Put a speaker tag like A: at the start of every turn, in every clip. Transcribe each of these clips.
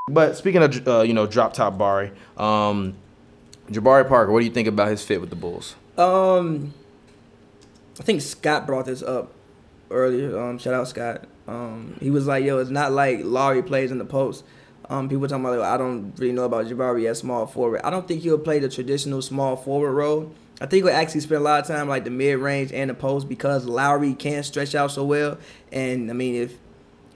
A: But speaking of, drop top Bari, Jabari Parker, what do you think about his fit with the Bulls?
B: I think Scott brought this up earlier. Shout out Scott. He was like, yo, it's not like Lowry plays in the post. People talking about, like, I don't really know about Jabari as small forward. I don't think he'll play the traditional small forward role. I think he'll actually spend a lot of time like the mid range and the post because Lowry can't stretch out so well. And I mean, if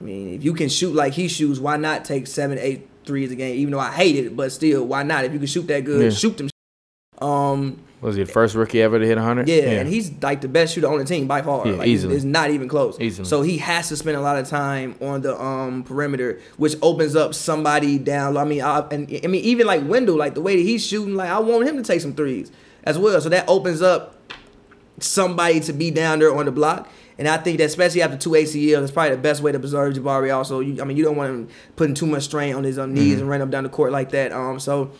B: you can shoot like he shoots, why not take 7, 8 threes a game? Even though I hate it, but still, why not? If you can shoot that good, shoot them.
A: Was he the first rookie ever to hit 100?
B: Yeah, and he's like the best shooter on the team by far.
A: Yeah,
B: like,
A: easily.
B: It's not even close.
A: Easily.
B: So he has to spend a lot of time on the perimeter, which opens up somebody down. I mean, even like Wendell, like the way that he's shooting, like I want him to take some threes as well. So that opens up somebody to be down there on the block. And I think that especially after 2 ACLs, it's probably the best way to preserve Jabari also. You don't want him putting too much strain on his knees and running up down the court like that. So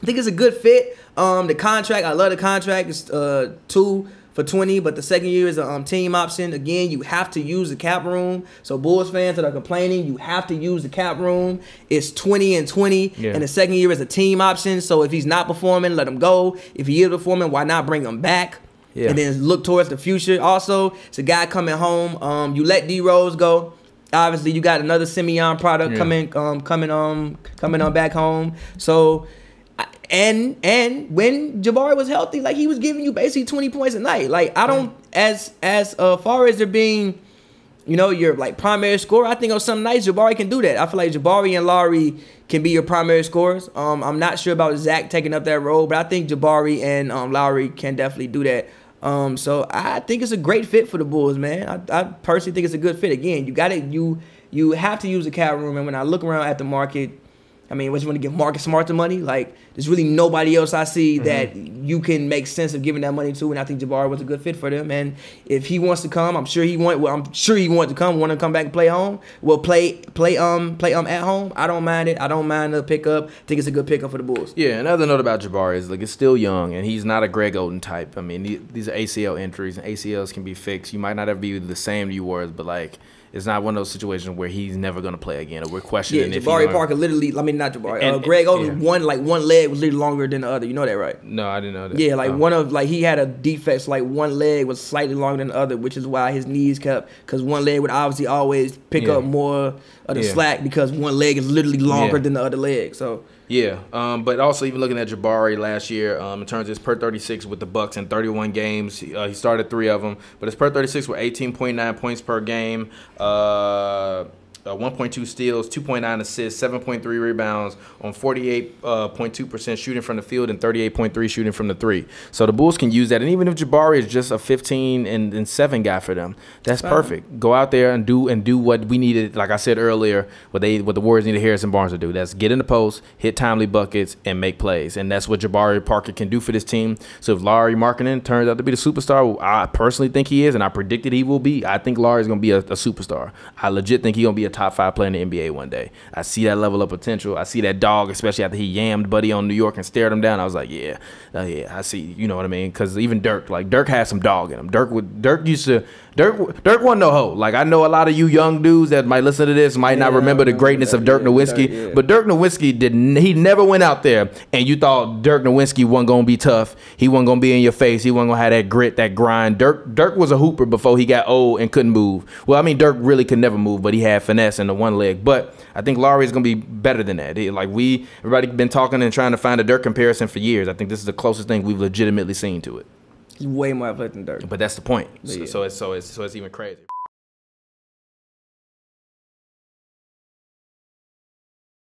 B: I think it's a good fit. The contract, I love the contract. It's 2 for $20, but the second year is a team option. Again, you have to use the cap room. So Bulls fans that are complaining, you have to use the cap room. It's 20 and 20, and the second year is a team option. So if he's not performing, let him go. If he is performing, why not bring him back? Yeah. And then look towards the future. Also, it's a guy coming home. You let D Rose go. Obviously, you got another Simeon product coming on back home. So. And when Jabari was healthy, like he was giving you basically 20 points a night. Like I don't as far as there being, your like primary scorer, I think on some nights Jabari can do that. I feel like Jabari and Lowry can be your primary scorers. I'm not sure about Zach taking up that role, but I think Jabari and Lowry can definitely do that. So I think it's a great fit for the Bulls, man. I personally think it's a good fit. Again, you have to use the cap room, and when I look around at the market, I mean, what you want to give Marcus Smart the money? Like, there's really nobody else I see that you can make sense of giving that money to, and I think Jabari was a good fit for them. And if he wants to come, I'm sure he wanted to come. Want to come back and play home? Well, play at home. I don't mind it. I don't mind the pickup. I think it's a good pickup for the Bulls.
A: Yeah. Another note about Jabari is like it's still young, and he's not a Greg Oden type. I mean, these are ACL injuries, and ACLs can be fixed. You might not ever be the same you were, but like. It's not one of those situations where he's never going to play again, or we're questioning if
B: Jabari Parker literally, I mean, not Jabari. Greg Oden, one leg was literally longer than the other. You know that, right?
A: No, I didn't know that.
B: Yeah, he had a defect, so like one leg was slightly longer than the other, which is why his knees kept, because one leg would obviously always pick up more of the slack because one leg is literally longer than the other leg. So.
A: Yeah, but also even looking at Jabari last year, in terms of his per 36 with the Bucks in 31 games, he started 3 of them, but his per 36 were 18.9 points per game, 1.2 steals, 2.9 assists, 7.3 rebounds on 48.2% shooting from the field and 38.3 shooting from the 3. So the Bulls can use that, and even if Jabari is just a 15 and 7 guy for them, that's perfect. Go out there and do what we needed. Like I said earlier, what the Warriors needed Harrison Barnes to do. That's get in the post, hit timely buckets, and make plays, and that's what Jabari Parker can do for this team. So if Lauri Markkanen turns out to be the superstar, I personally think he is, and I predicted he will be. I think Lauri is going to be a superstar. I legit think he's going to be a top 5 player in the NBA one day. I see that level of potential. I see that dog, especially after he yammed Buddy on New York and stared him down. I was like, yeah, I see. You know what I mean? Because even Dirk had some dog in him. Dirk wasn't no hoe. Like, I know a lot of you young dudes that might listen to this might not remember the greatness of Dirk Nowitzki, but Dirk Nowitzki he never went out there and you thought Dirk Nowitzki wasn't gonna be tough. He wasn't gonna be in your face. He wasn't gonna have that grit, that grind. Dirk was a hooper before he got old and couldn't move. Well, I mean, Dirk really could never move, but he had finesse in the one leg. But I think Lauri is gonna be better than that. Everybody been talking and trying to find a Dirk comparison for years. I think this is the closest thing we've legitimately seen to it.
B: He's way more athletic than Dirk.
A: But that's the point. So it's even crazy.